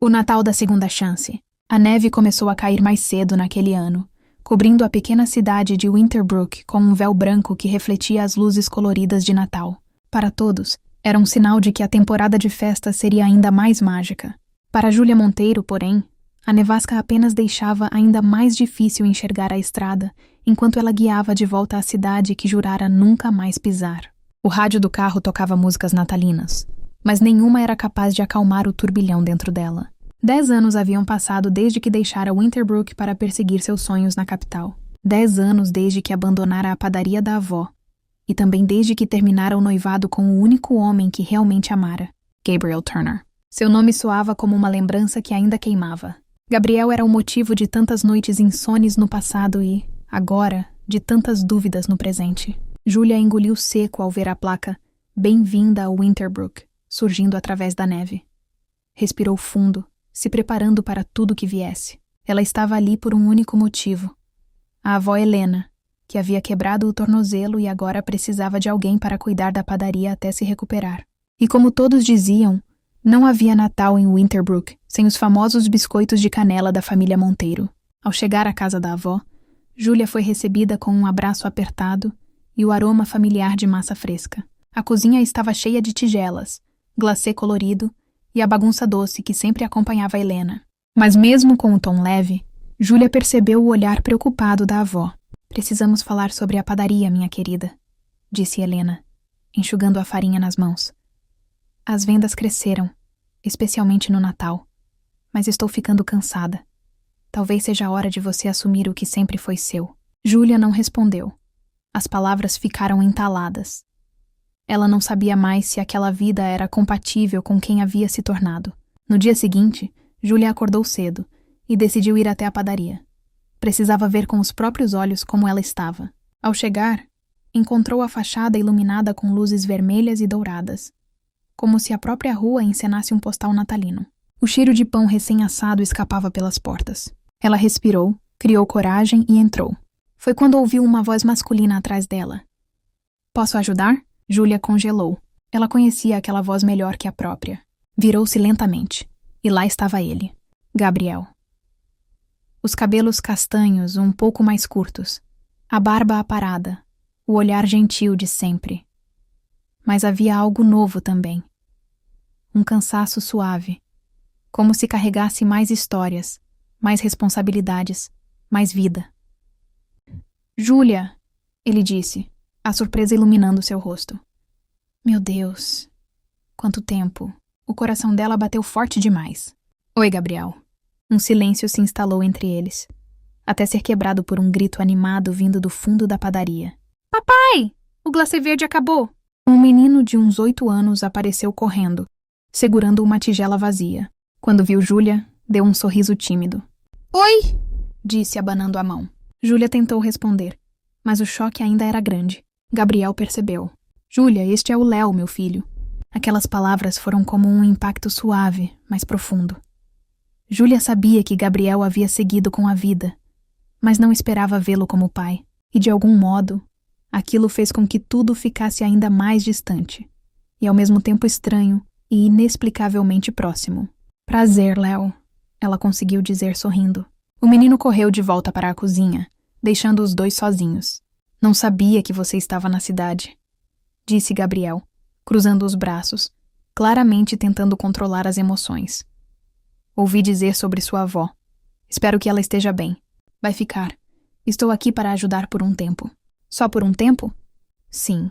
O Natal da segunda chance. A neve começou a cair mais cedo naquele ano, cobrindo a pequena cidade de Winterbrook com um véu branco que refletia as luzes coloridas de Natal. Para todos, era um sinal de que a temporada de festas seria ainda mais mágica. Para Júlia Monteiro, porém, a nevasca apenas deixava ainda mais difícil enxergar a estrada, enquanto ela guiava de volta à cidade que jurara nunca mais pisar. O rádio do carro tocava músicas natalinas, mas nenhuma era capaz de acalmar o turbilhão dentro dela. 10 anos haviam passado desde que deixara Winterbrook para perseguir seus sonhos na capital. 10 anos desde que abandonara a padaria da avó. E também desde que terminara o noivado com o único homem que realmente amara, Gabriel Turner. Seu nome soava como uma lembrança que ainda queimava. Gabriel era o motivo de tantas noites insones no passado e, agora, de tantas dúvidas no presente. Júlia engoliu seco ao ver a placa "Bem-vinda a Winterbrook", surgindo através da neve. Respirou fundo, se preparando para tudo que viesse. Ela estava ali por um único motivo. A avó Helena, que havia quebrado o tornozelo e agora precisava de alguém para cuidar da padaria até se recuperar. E como todos diziam, não havia Natal em Winterbrook sem os famosos biscoitos de canela da família Monteiro. Ao chegar à casa da avó, Júlia foi recebida com um abraço apertado e o aroma familiar de massa fresca. A cozinha estava cheia de tigelas, glacê colorido e a bagunça doce que sempre acompanhava Helena. Mas mesmo com o tom leve, Júlia percebeu o olhar preocupado da avó. "Precisamos falar sobre a padaria, minha querida", disse Helena, enxugando a farinha nas mãos. "As vendas cresceram, especialmente no Natal, mas estou ficando cansada. Talvez seja a hora de você assumir o que sempre foi seu." Júlia não respondeu. As palavras ficaram entaladas. Ela não sabia mais se aquela vida era compatível com quem havia se tornado. No dia seguinte, Júlia acordou cedo e decidiu ir até a padaria. Precisava ver com os próprios olhos como ela estava. Ao chegar, encontrou a fachada iluminada com luzes vermelhas e douradas, como se a própria rua encenasse um postal natalino. O cheiro de pão recém-assado escapava pelas portas. Ela respirou, criou coragem e entrou. Foi quando ouviu uma voz masculina atrás dela. "Posso ajudar?" Júlia congelou. Ela conhecia aquela voz melhor que a própria. Virou-se lentamente, e lá estava ele, Gabriel. Os cabelos castanhos, um pouco mais curtos, a barba aparada, o olhar gentil de sempre. Mas havia algo novo também. Um cansaço suave, como se carregasse mais histórias, mais responsabilidades, mais vida. "Júlia", ele disse, a surpresa iluminando seu rosto. Meu Deus, quanto tempo. O coração dela bateu forte demais. "Oi, Gabriel." Um silêncio se instalou entre eles, até ser quebrado por um grito animado vindo do fundo da padaria. "Papai! O glacê verde acabou!" Um menino de uns 8 anos apareceu correndo, segurando uma tigela vazia. Quando viu Júlia, deu um sorriso tímido. "Oi!" disse abanando a mão. Júlia tentou responder, mas o choque ainda era grande. Gabriel percebeu. "Júlia, este é o Léo, meu filho." Aquelas palavras foram como um impacto suave, mas profundo. Júlia sabia que Gabriel havia seguido com a vida, mas não esperava vê-lo como pai. E de algum modo, aquilo fez com que tudo ficasse ainda mais distante, e ao mesmo tempo estranho e inexplicavelmente próximo. "Prazer, Léo", ela conseguiu dizer sorrindo. O menino correu de volta para a cozinha, deixando os dois sozinhos. "Não sabia que você estava na cidade", disse Gabriel, cruzando os braços, claramente tentando controlar as emoções. "Ouvi dizer sobre sua avó. Espero que ela esteja bem. Vai ficar. Estou aqui para ajudar por um tempo." "Só por um tempo?" "Sim."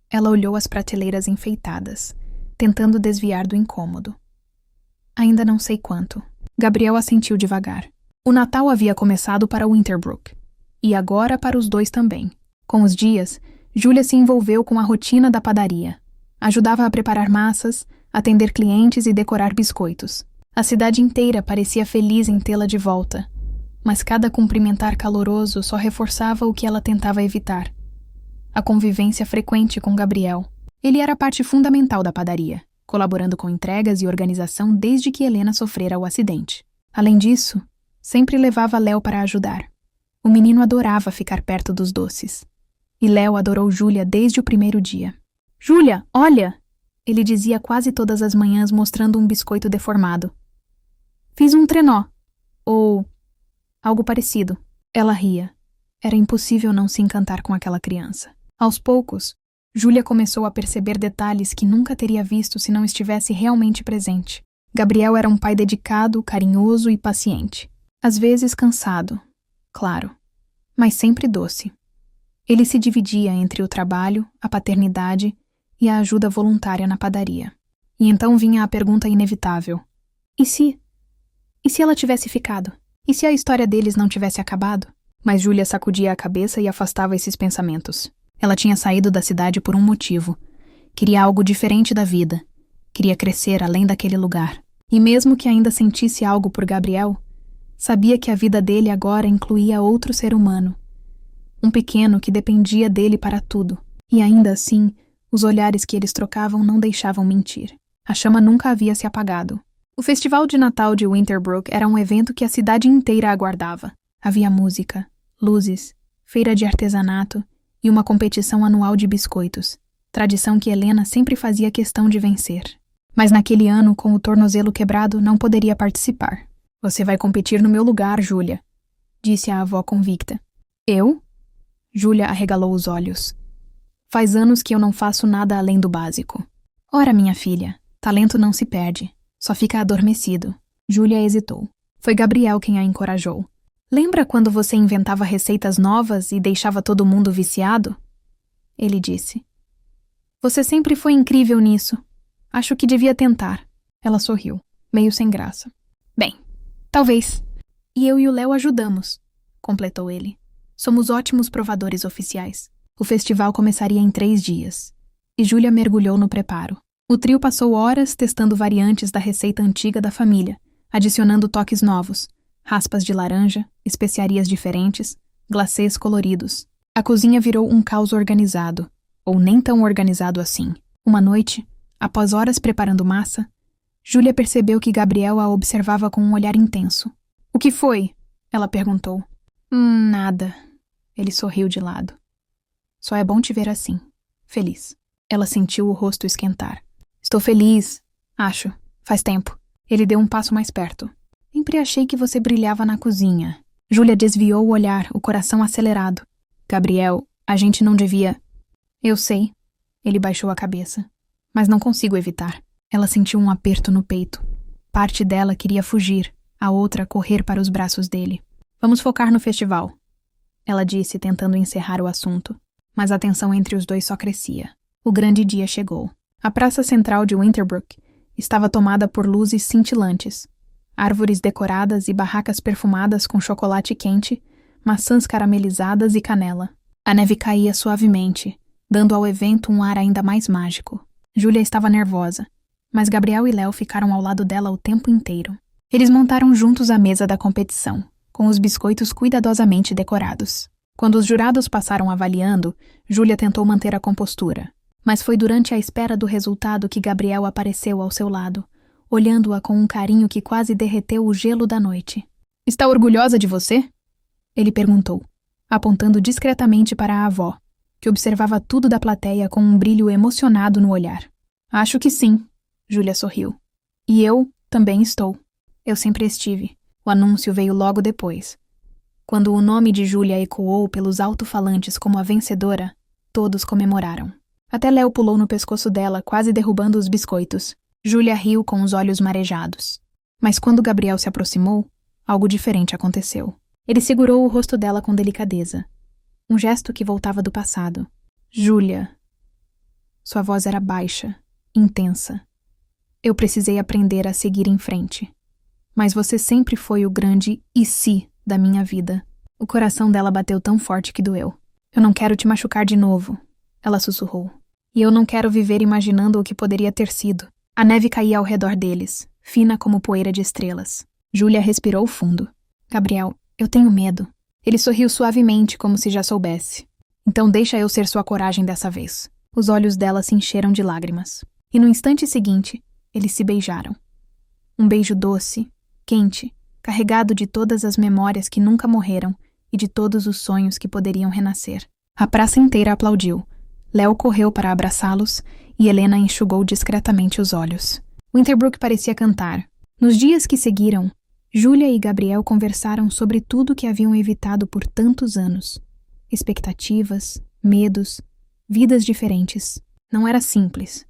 Ela olhou as prateleiras enfeitadas, tentando desviar do incômodo. "Ainda não sei quanto." Gabriel assentiu devagar. O Natal havia começado para Winterbrook. E agora para os dois também. Com os dias, Júlia se envolveu com a rotina da padaria. Ajudava a preparar massas, atender clientes e decorar biscoitos. A cidade inteira parecia feliz em tê-la de volta, mas cada cumprimentar caloroso só reforçava o que ela tentava evitar. A convivência frequente com Gabriel. Ele era parte fundamental da padaria, colaborando com entregas e organização desde que Helena sofrera o acidente. Além disso, sempre levava Léo para ajudar. O menino adorava ficar perto dos doces. E Léo adorou Júlia desde o primeiro dia. "Júlia, olha!" Ele dizia quase todas as manhãs mostrando um biscoito deformado. Fiz um trenó. Ou algo parecido. Ela ria. Era impossível não se encantar com aquela criança. Aos poucos, Júlia começou a perceber detalhes que nunca teria visto se não estivesse realmente presente. Gabriel era um pai dedicado, carinhoso e paciente. Às vezes cansado, claro, mas sempre doce. Ele se dividia entre o trabalho, a paternidade e a ajuda voluntária na padaria. E então vinha a pergunta inevitável. E se? E se ela tivesse ficado? E se a história deles não tivesse acabado? Mas Júlia sacudia a cabeça e afastava esses pensamentos. Ela tinha saído da cidade por um motivo. Queria algo diferente da vida. Queria crescer além daquele lugar. E mesmo que ainda sentisse algo por Gabriel, sabia que a vida dele agora incluía outro ser humano. Um pequeno que dependia dele para tudo. E ainda assim, os olhares que eles trocavam não deixavam mentir. A chama nunca havia se apagado. O Festival de Natal de Winterbrook era um evento que a cidade inteira aguardava. Havia música, luzes, feira de artesanato e uma competição anual de biscoitos, tradição que Helena sempre fazia questão de vencer. Mas naquele ano, com o tornozelo quebrado, não poderia participar. Você vai competir no meu lugar, Júlia, disse a avó convicta. Eu? Júlia arregalou os olhos. Faz anos que eu não faço nada além do básico. Ora, minha filha, talento não se perde, só fica adormecido. Júlia hesitou. Foi Gabriel quem a encorajou. Lembra quando você inventava receitas novas e deixava todo mundo viciado? Ele disse. Você sempre foi incrível nisso. Acho que devia tentar. Ela sorriu, meio sem graça. Bem, talvez. E eu e o Léo ajudamos, completou ele. Somos ótimos provadores oficiais. O festival começaria em 3 dias. E Júlia mergulhou no preparo. O trio passou horas testando variantes da receita antiga da família, adicionando toques novos. Raspas de laranja, especiarias diferentes, glacês coloridos. A cozinha virou um caos organizado, ou nem tão organizado assim. Uma noite, após horas preparando massa, Júlia percebeu que Gabriel a observava com um olhar intenso. O que foi? Ela perguntou. Nada. Ele sorriu de lado. Só é bom te ver assim, feliz. Ela sentiu o rosto esquentar. Estou feliz, acho. Faz tempo. Ele deu um passo mais perto. Sempre achei que você brilhava na cozinha. Júlia desviou o olhar, o coração acelerado. Gabriel, a gente não devia... Eu sei. Ele baixou a cabeça. Mas não consigo evitar. Ela sentiu um aperto no peito. Parte dela queria fugir, a outra correr para os braços dele. Vamos focar no festival, ela disse, tentando encerrar o assunto. Mas a tensão entre os dois só crescia. O grande dia chegou. A praça central de Winterbrook estava tomada por luzes cintilantes. Árvores decoradas e barracas perfumadas com chocolate quente, maçãs caramelizadas e canela. A neve caía suavemente, dando ao evento um ar ainda mais mágico. Júlia estava nervosa, mas Gabriel e Léo ficaram ao lado dela o tempo inteiro. Eles montaram juntos a mesa da competição, com os biscoitos cuidadosamente decorados. Quando os jurados passaram avaliando, Júlia tentou manter a compostura. Mas foi durante a espera do resultado que Gabriel apareceu ao seu lado, olhando-a com um carinho que quase derreteu o gelo da noite. Está orgulhosa de você? Ele perguntou, apontando discretamente para a avó, que observava tudo da plateia com um brilho emocionado no olhar. Acho que sim, Júlia sorriu. E eu também estou. Eu sempre estive. O anúncio veio logo depois. Quando o nome de Júlia ecoou pelos alto-falantes como a vencedora, todos comemoraram. Até Léo pulou no pescoço dela, quase derrubando os biscoitos. Júlia riu com os olhos marejados. Mas quando Gabriel se aproximou, algo diferente aconteceu. Ele segurou o rosto dela com delicadeza. Um gesto que voltava do passado. Júlia. Sua voz era baixa, intensa. Eu precisei aprender a seguir em frente. Mas você sempre foi o grande e se da minha vida. O coração dela bateu tão forte que doeu. Eu não quero te machucar de novo, ela sussurrou. E eu não quero viver imaginando o que poderia ter sido. A neve caía ao redor deles, fina como poeira de estrelas. Júlia respirou fundo. Gabriel, eu tenho medo. Ele sorriu suavemente, como se já soubesse. Então deixa eu ser sua coragem dessa vez. Os olhos dela se encheram de lágrimas. E no instante seguinte, eles se beijaram. Um beijo doce, quente, carregado de todas as memórias que nunca morreram e de todos os sonhos que poderiam renascer. A praça inteira aplaudiu. Léo correu para abraçá-los e Helena enxugou discretamente os olhos. Winterbrook parecia cantar. Nos dias que seguiram, Júlia e Gabriel conversaram sobre tudo que haviam evitado por tantos anos. Expectativas, medos, vidas diferentes. Não era simples,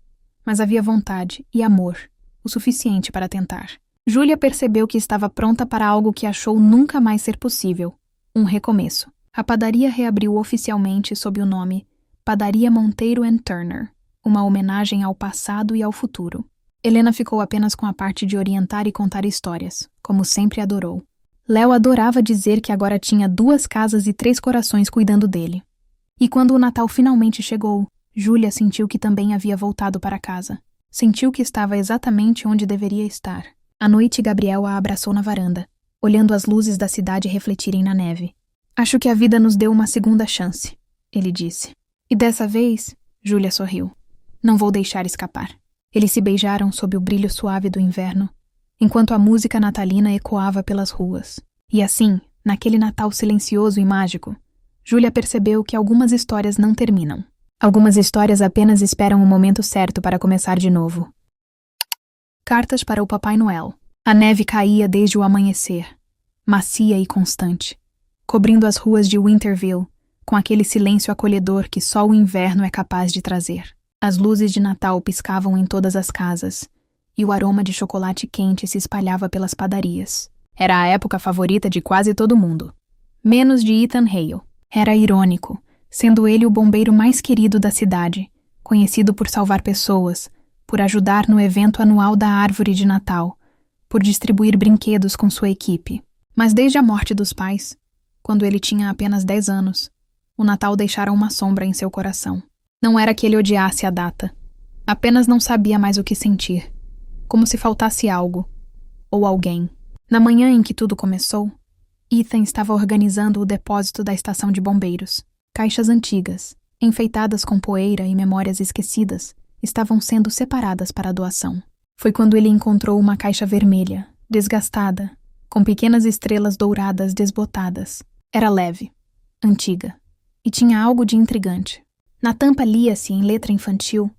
mas havia vontade e amor, o suficiente para tentar. Júlia percebeu que estava pronta para algo que achou nunca mais ser possível, um recomeço. A padaria reabriu oficialmente sob o nome Padaria Monteiro & Turner, uma homenagem ao passado e ao futuro. Helena ficou apenas com a parte de orientar e contar histórias, como sempre adorou. Léo adorava dizer que agora tinha 2 casas e 3 corações cuidando dele. E quando o Natal finalmente chegou, Júlia sentiu que também havia voltado para casa. Sentiu que estava exatamente onde deveria estar. À noite, Gabriel a abraçou na varanda, olhando as luzes da cidade refletirem na neve. "Acho que a vida nos deu uma segunda chance", ele disse. "E dessa vez", Júlia sorriu, "não vou deixar escapar." Eles se beijaram sob o brilho suave do inverno, enquanto a música natalina ecoava pelas ruas. E assim, naquele Natal silencioso e mágico, Júlia percebeu que algumas histórias não terminam. Algumas histórias apenas esperam o momento certo para começar de novo. Cartas para o Papai Noel. A neve caía desde o amanhecer, macia e constante, cobrindo as ruas de Winterville, com aquele silêncio acolhedor que só o inverno é capaz de trazer. As luzes de Natal piscavam em todas as casas, e o aroma de chocolate quente se espalhava pelas padarias. Era a época favorita de quase todo mundo, menos de Ethan Hale. Era irônico, sendo ele o bombeiro mais querido da cidade, conhecido por salvar pessoas, por ajudar no evento anual da árvore de Natal, por distribuir brinquedos com sua equipe. Mas desde a morte dos pais, quando ele tinha apenas 10 anos, o Natal deixara uma sombra em seu coração. Não era que ele odiasse a data, apenas não sabia mais o que sentir, como se faltasse algo, ou alguém. Na manhã em que tudo começou, Ethan estava organizando o depósito da estação de bombeiros. Caixas antigas, enfeitadas com poeira e memórias esquecidas, estavam sendo separadas para a doação. Foi quando ele encontrou uma caixa vermelha, desgastada, com pequenas estrelas douradas desbotadas. Era leve, antiga, e tinha algo de intrigante. Na tampa lia-se, em letra infantil,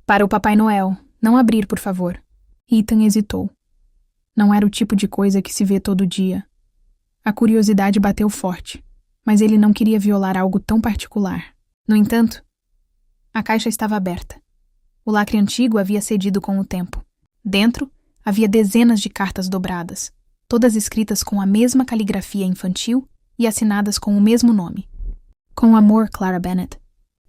"Para o Papai Noel, não abrir, por favor." Ethan hesitou. Não era o tipo de coisa que se vê todo dia. A curiosidade bateu forte, mas ele não queria violar algo tão particular. No entanto, a caixa estava aberta. O lacre antigo havia cedido com o tempo. Dentro, havia dezenas de cartas dobradas, todas escritas com a mesma caligrafia infantil e assinadas com o mesmo nome. "Com amor, Clara Bennett."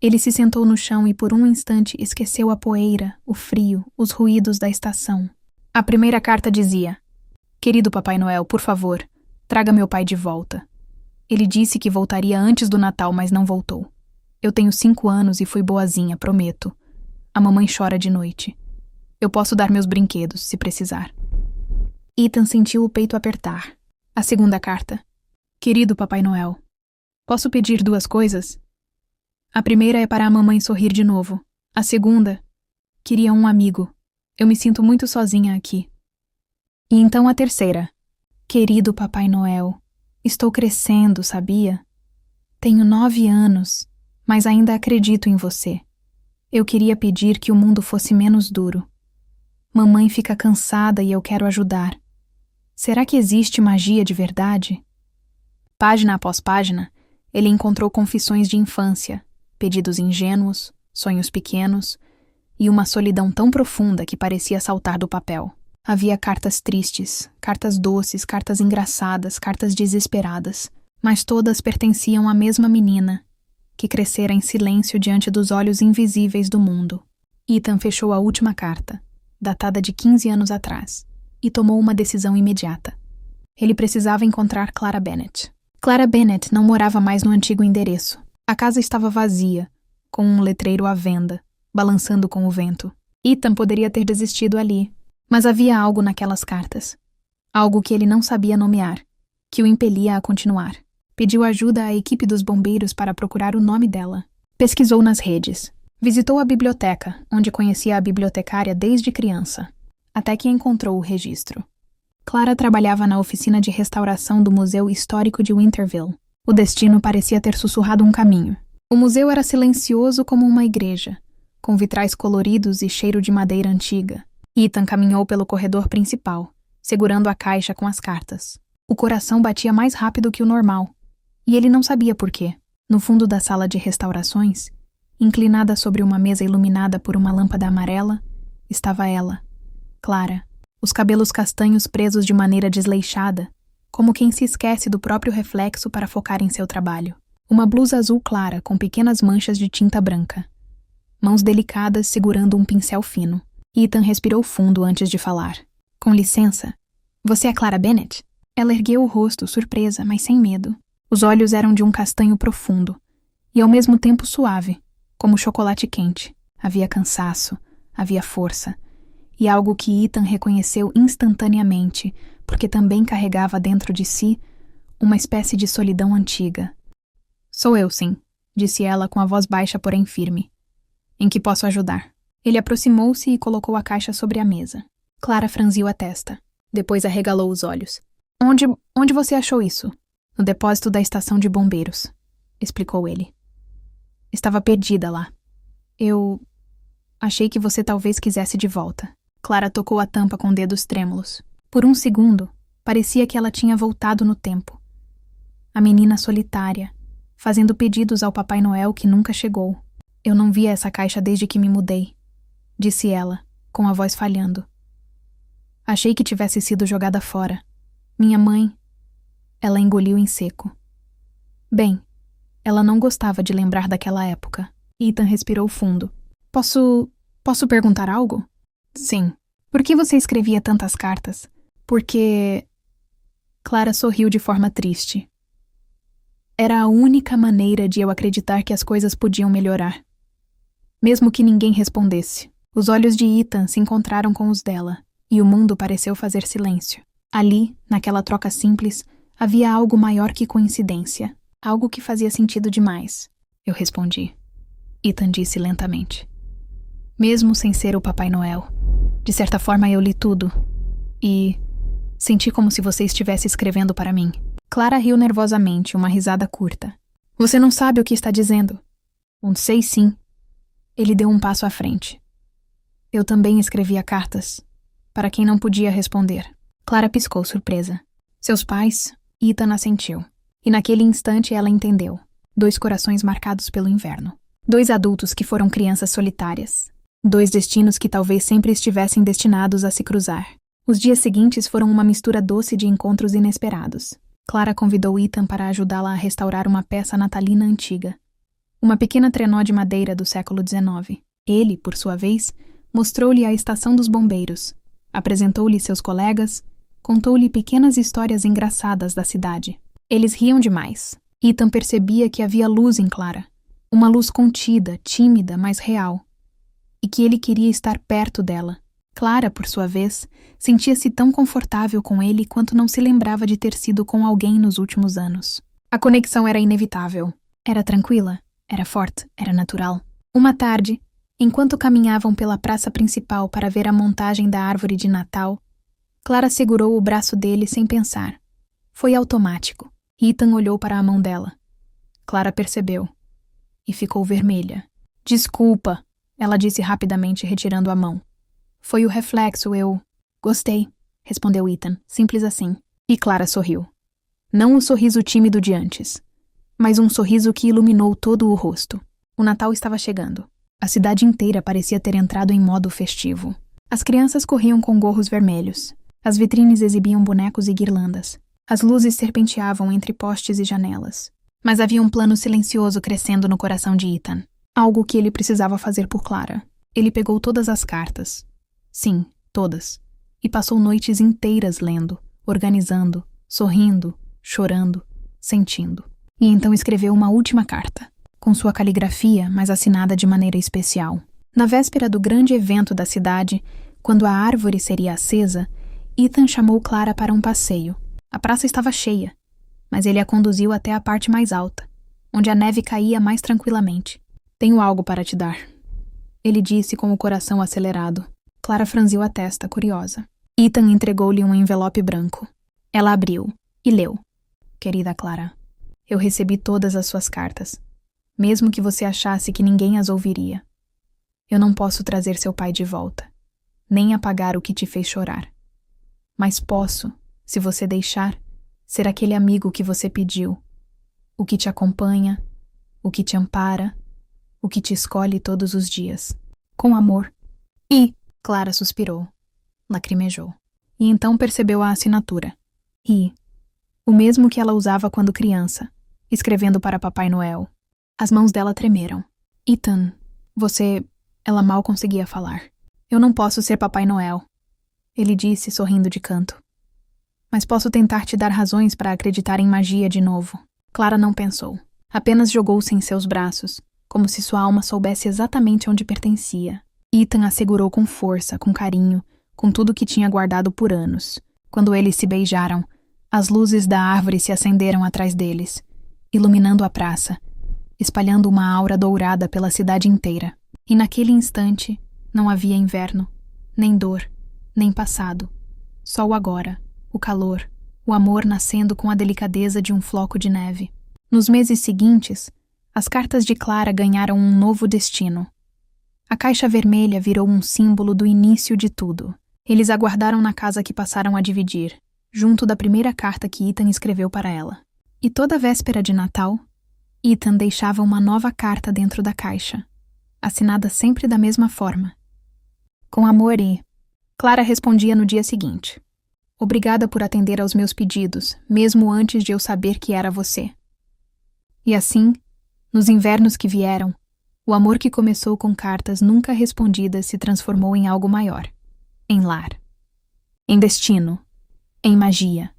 Ele se sentou no chão e por um instante esqueceu a poeira, o frio, os ruídos da estação. A primeira carta dizia: "Querido Papai Noel, por favor, traga meu pai de volta. Ele disse que voltaria antes do Natal, mas não voltou. Eu tenho 5 anos e fui boazinha, prometo. A mamãe chora de noite. Eu posso dar meus brinquedos, se precisar." Ethan sentiu o peito apertar. A segunda carta: "Querido Papai Noel, posso pedir 2 coisas? A primeira é para a mamãe sorrir de novo. A segunda, queria um amigo. Eu me sinto muito sozinha aqui." E então a terceira: "Querido Papai Noel, estou crescendo, sabia? Tenho 9 anos, mas ainda acredito em você. Eu queria pedir que o mundo fosse menos duro. Mamãe fica cansada e eu quero ajudar. Será que existe magia de verdade?" Página após página, ele encontrou confissões de infância, pedidos ingênuos, sonhos pequenos e uma solidão tão profunda que parecia saltar do papel. Havia cartas tristes, cartas doces, cartas engraçadas, cartas desesperadas, mas todas pertenciam à mesma menina, que crescera em silêncio diante dos olhos invisíveis do mundo. Ethan fechou a última carta, datada de 15 anos atrás, e tomou uma decisão imediata. Ele precisava encontrar Clara Bennett. Clara Bennett não morava mais no antigo endereço. A casa estava vazia, com um letreiro à venda, balançando com o vento. Ethan poderia ter desistido ali, mas havia algo naquelas cartas. Algo que ele não sabia nomear, que o impelia a continuar. Pediu ajuda à equipe dos bombeiros para procurar o nome dela. Pesquisou nas redes. Visitou a biblioteca, onde conhecia a bibliotecária desde criança, até que encontrou o registro. Clara trabalhava na oficina de restauração do Museu Histórico de Winterville. O destino parecia ter sussurrado um caminho. O museu era silencioso como uma igreja, com vitrais coloridos e cheiro de madeira antiga. Ethan caminhou pelo corredor principal, segurando a caixa com as cartas. O coração batia mais rápido que o normal, e ele não sabia por quê. No fundo da sala de restaurações, inclinada sobre uma mesa iluminada por uma lâmpada amarela, estava ela, Clara, os cabelos castanhos presos de maneira desleixada, como quem se esquece do próprio reflexo para focar em seu trabalho. Uma blusa azul clara com pequenas manchas de tinta branca. Mãos delicadas segurando um pincel fino. Ethan respirou fundo antes de falar. Com licença, você é Clara Bennett? Ela ergueu o rosto, surpresa, mas sem medo. Os olhos eram de um castanho profundo, e ao mesmo tempo suave, como chocolate quente. Havia cansaço, havia força, e algo que Ethan reconheceu instantaneamente, porque também carregava dentro de si uma espécie de solidão antiga. Sou eu, sim, disse ela com a voz baixa, porém firme. Em que posso ajudar? Ele aproximou-se e colocou a caixa sobre a mesa. Clara franziu a testa. Depois arregalou os olhos. Onde você achou isso? No depósito da estação de bombeiros, explicou ele. Estava perdida lá. Eu achei que você talvez quisesse de volta. Clara tocou a tampa com dedos trêmulos. Por um segundo, parecia que ela tinha voltado no tempo. A menina solitária, fazendo pedidos ao Papai Noel que nunca chegou. Eu não via essa caixa desde que me mudei, disse ela, com a voz falhando. Achei que tivesse sido jogada fora. Minha mãe... Ela engoliu em seco. Bem, ela não gostava de lembrar daquela época. Ethan respirou fundo. Posso perguntar algo? Sim. Por que você escrevia tantas cartas? Porque... Clara sorriu de forma triste. Era a única maneira de eu acreditar que as coisas podiam melhorar. Mesmo que ninguém respondesse. Os olhos de Ethan se encontraram com os dela, e o mundo pareceu fazer silêncio. Ali, naquela troca simples, havia algo maior que coincidência. Algo que fazia sentido demais. Eu respondi. Ethan disse lentamente. Mesmo sem ser o Papai Noel. De certa forma eu li tudo. E... senti como se você estivesse escrevendo para mim. Clara riu nervosamente, uma risada curta. Você não sabe o que está dizendo. Sei sim. Ele deu um passo à frente. Eu também escrevia cartas. Para quem não podia responder. Clara piscou surpresa. Seus pais... Ethan assentiu. E naquele instante ela entendeu. 2 corações marcados pelo inverno. 2 adultos que foram crianças solitárias. 2 destinos que talvez sempre estivessem destinados a se cruzar. Os dias seguintes foram uma mistura doce de encontros inesperados. Clara convidou Ethan para ajudá-la a restaurar uma peça natalina antiga. Uma pequena trenó de madeira do século XIX. Ele, por sua vez, mostrou-lhe a estação dos bombeiros. Apresentou-lhe seus colegas, contou-lhe pequenas histórias engraçadas da cidade. Eles riam demais. Ethan percebia que havia luz em Clara. Uma luz contida, tímida, mas real. E que ele queria estar perto dela. Clara, por sua vez, sentia-se tão confortável com ele quanto não se lembrava de ter sido com alguém nos últimos anos. A conexão era inevitável. Era tranquila, era forte, era natural. Uma tarde, enquanto caminhavam pela praça principal para ver a montagem da árvore de Natal, Clara segurou o braço dele sem pensar. Foi automático. Ethan olhou para a mão dela. Clara percebeu. E ficou vermelha. Desculpa, ela disse rapidamente, retirando a mão. Foi o reflexo, eu... Gostei, respondeu Ethan, simples assim. E Clara sorriu. Não o sorriso tímido de antes, mas um sorriso que iluminou todo o rosto. O Natal estava chegando. A cidade inteira parecia ter entrado em modo festivo. As crianças corriam com gorros vermelhos. As vitrines exibiam bonecos e guirlandas. As luzes serpenteavam entre postes e janelas. Mas havia um plano silencioso crescendo no coração de Ethan. Algo que ele precisava fazer por Clara. Ele pegou todas as cartas. Sim, todas. E passou noites inteiras lendo, organizando, sorrindo, chorando, sentindo. E então escreveu uma última carta, com sua caligrafia, mas assinada de maneira especial. Na véspera do grande evento da cidade, quando a árvore seria acesa, Ethan chamou Clara para um passeio. A praça estava cheia, mas ele a conduziu até a parte mais alta, onde a neve caía mais tranquilamente. Tenho algo para te dar, ele disse com o coração acelerado. Clara franziu a testa, curiosa. Ethan entregou-lhe um envelope branco. Ela abriu e leu. Querida Clara, eu recebi todas as suas cartas, mesmo que você achasse que ninguém as ouviria. Eu não posso trazer seu pai de volta, nem apagar o que te fez chorar. Mas posso, se você deixar, ser aquele amigo que você pediu, o que te acompanha, o que te ampara, o que te escolhe todos os dias. Com amor. E Clara suspirou, lacrimejou. E então percebeu a assinatura. I. O mesmo que ela usava quando criança, escrevendo para Papai Noel. As mãos dela tremeram. Ethan, você... Ela mal conseguia falar. Eu não posso ser Papai Noel, ele disse, sorrindo de canto. Mas posso tentar te dar razões para acreditar em magia de novo. Clara não pensou. Apenas jogou-se em seus braços, como se sua alma soubesse exatamente onde pertencia. Ethan a segurou com força, com carinho, com tudo que tinha guardado por anos. Quando eles se beijaram, as luzes da árvore se acenderam atrás deles, iluminando a praça, espalhando uma aura dourada pela cidade inteira. E naquele instante, não havia inverno, nem dor, nem passado. Só o agora, o calor, o amor nascendo com a delicadeza de um floco de neve. Nos meses seguintes, as cartas de Clara ganharam um novo destino. A caixa vermelha virou um símbolo do início de tudo. Eles aguardaram na casa que passaram a dividir, junto da primeira carta que Ethan escreveu para ela. E toda véspera de Natal, Ethan deixava uma nova carta dentro da caixa, assinada sempre da mesma forma. Com amor e... Clara respondia no dia seguinte. Obrigada por atender aos meus pedidos, mesmo antes de eu saber que era você. E assim, nos invernos que vieram, o amor que começou com cartas nunca respondidas se transformou em algo maior. Em lar. Em destino. Em magia.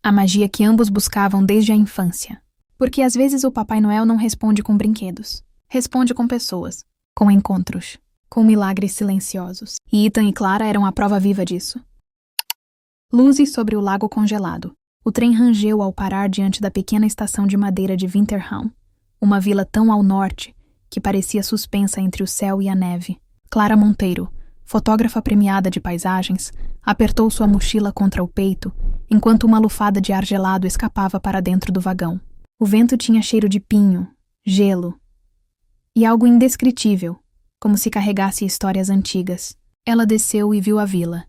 A magia que ambos buscavam desde a infância. Porque às vezes o Papai Noel não responde com brinquedos. Responde com pessoas. Com encontros. Com milagres silenciosos. E Ethan e Clara eram a prova viva disso. Luzes sobre o lago congelado. O trem rangeu ao parar diante da pequena estação de madeira de Winterham, uma vila tão ao norte que parecia suspensa entre o céu e a neve. Clara Monteiro, fotógrafa premiada de paisagens, apertou sua mochila contra o peito, enquanto uma lufada de ar gelado escapava para dentro do vagão. O vento tinha cheiro de pinho, gelo e algo indescritível, como se carregasse histórias antigas. Ela desceu e viu a vila.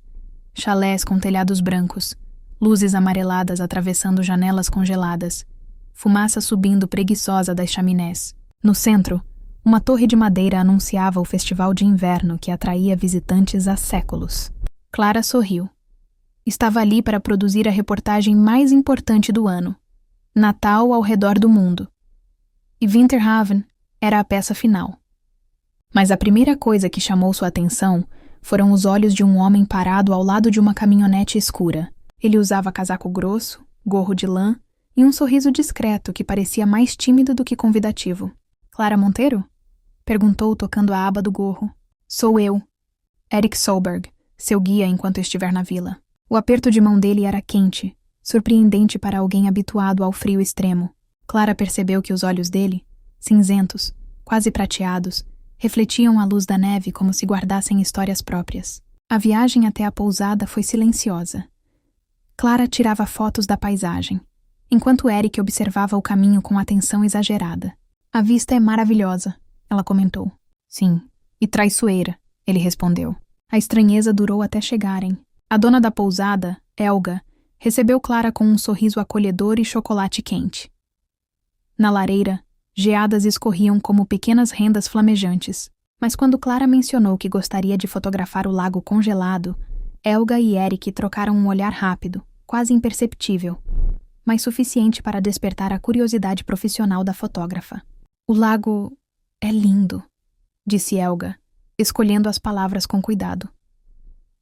Chalés com telhados brancos, luzes amareladas atravessando janelas congeladas, fumaça subindo preguiçosa das chaminés. No centro, uma torre de madeira anunciava o festival de inverno que atraía visitantes há séculos. Clara sorriu. Estava ali para produzir a reportagem mais importante do ano. Natal ao redor do mundo. E Winterhaven era a peça final. Mas a primeira coisa que chamou sua atenção foram os olhos de um homem parado ao lado de uma caminhonete escura. Ele usava casaco grosso, gorro de lã e um sorriso discreto que parecia mais tímido do que convidativo. Clara Monteiro? Perguntou, tocando a aba do gorro. Sou eu, Eric Solberg, seu guia enquanto estiver na vila. O aperto de mão dele era quente, surpreendente para alguém habituado ao frio extremo. Clara percebeu que os olhos dele, cinzentos, quase prateados, refletiam a luz da neve como se guardassem histórias próprias. A viagem até a pousada foi silenciosa. Clara tirava fotos da paisagem, enquanto Eric observava o caminho com atenção exagerada. A vista é maravilhosa, ela comentou. Sim, e traiçoeira, ele respondeu. A estranheza durou até chegarem. A dona da pousada, Elga, recebeu Clara com um sorriso acolhedor e chocolate quente. Na lareira, geadas escorriam como pequenas rendas flamejantes, mas quando Clara mencionou que gostaria de fotografar o lago congelado, Elga e Eric trocaram um olhar rápido, quase imperceptível, mas suficiente para despertar a curiosidade profissional da fotógrafa. O lago é lindo, disse Elga, escolhendo as palavras com cuidado.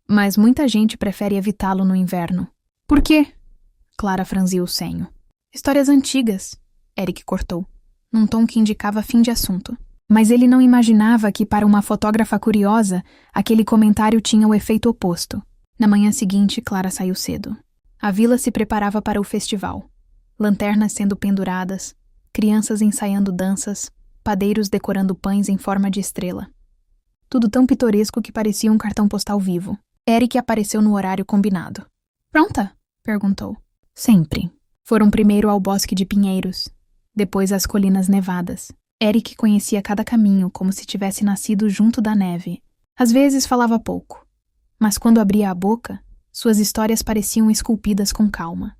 Mas muita gente prefere evitá-lo no inverno. Por quê? Clara franziu o senho. Histórias antigas, Eric cortou, num tom que indicava fim de assunto. Mas ele não imaginava que, para uma fotógrafa curiosa, aquele comentário tinha o efeito oposto. Na manhã seguinte, Clara saiu cedo. A vila se preparava para o festival. Lanternas sendo penduradas, crianças ensaiando danças, padeiros decorando pães em forma de estrela. Tudo tão pitoresco que parecia um cartão postal vivo. Eric apareceu no horário combinado. Pronta? Perguntou. Sempre. Foram primeiro ao bosque de pinheiros, depois às colinas nevadas. Eric conhecia cada caminho como se tivesse nascido junto da neve. Às vezes falava pouco, mas quando abria a boca, Suas histórias pareciam esculpidas com calma.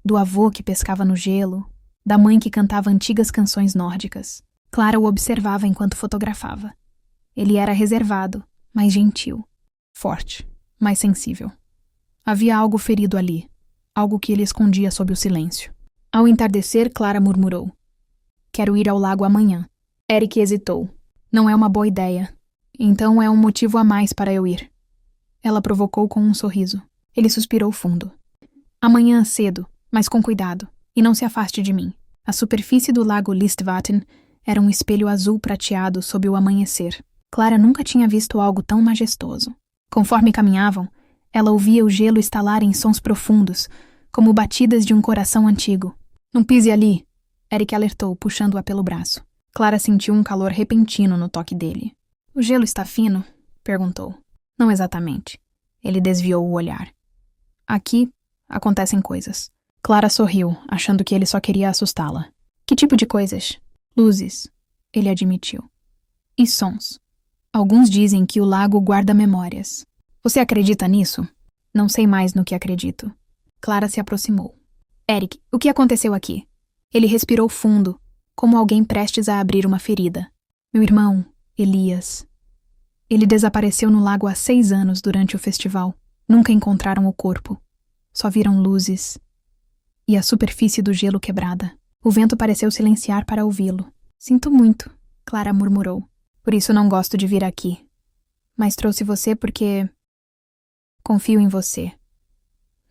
Do avô que pescava no gelo, da mãe que cantava antigas canções nórdicas. Clara o observava enquanto fotografava. Ele era reservado, mais gentil. Forte, mais sensível. Havia algo ferido ali, algo que ele escondia sob o silêncio. Ao entardecer, Clara murmurou: "Quero ir ao lago amanhã." Eric hesitou. "Não é uma boa ideia. Então é um motivo a mais para eu ir." Ela provocou com um sorriso. Ele suspirou fundo. "Amanhã cedo, mas com cuidado, e não se afaste de mim." A superfície do lago Listvatten era um espelho azul prateado sob o amanhecer. Clara nunca tinha visto algo tão majestoso. Conforme caminhavam, ela ouvia o gelo estalar em sons profundos, como batidas de um coração antigo. "Não pise ali!" Eric alertou, puxando-a pelo braço. Clara sentiu um calor repentino no toque dele. "O gelo está fino?" perguntou. "Não exatamente." Ele desviou o olhar. "Aqui acontecem coisas." Clara sorriu, achando que ele só queria assustá-la. "Que tipo de coisas?" "Luzes", ele admitiu. "E sons. Alguns dizem que o lago guarda memórias. Você acredita nisso?" "Não sei mais no que acredito." Clara se aproximou. "Eric, o que aconteceu aqui?" Ele respirou fundo, como alguém prestes a abrir uma ferida. "Meu irmão, Elias." Ele desapareceu no lago há 6 anos durante o festival. Nunca encontraram o corpo. Só viram luzes e a superfície do gelo quebrada. O vento pareceu silenciar para ouvi-lo. "Sinto muito", Clara murmurou. "Por isso não gosto de vir aqui. Mas trouxe você porque confio em você."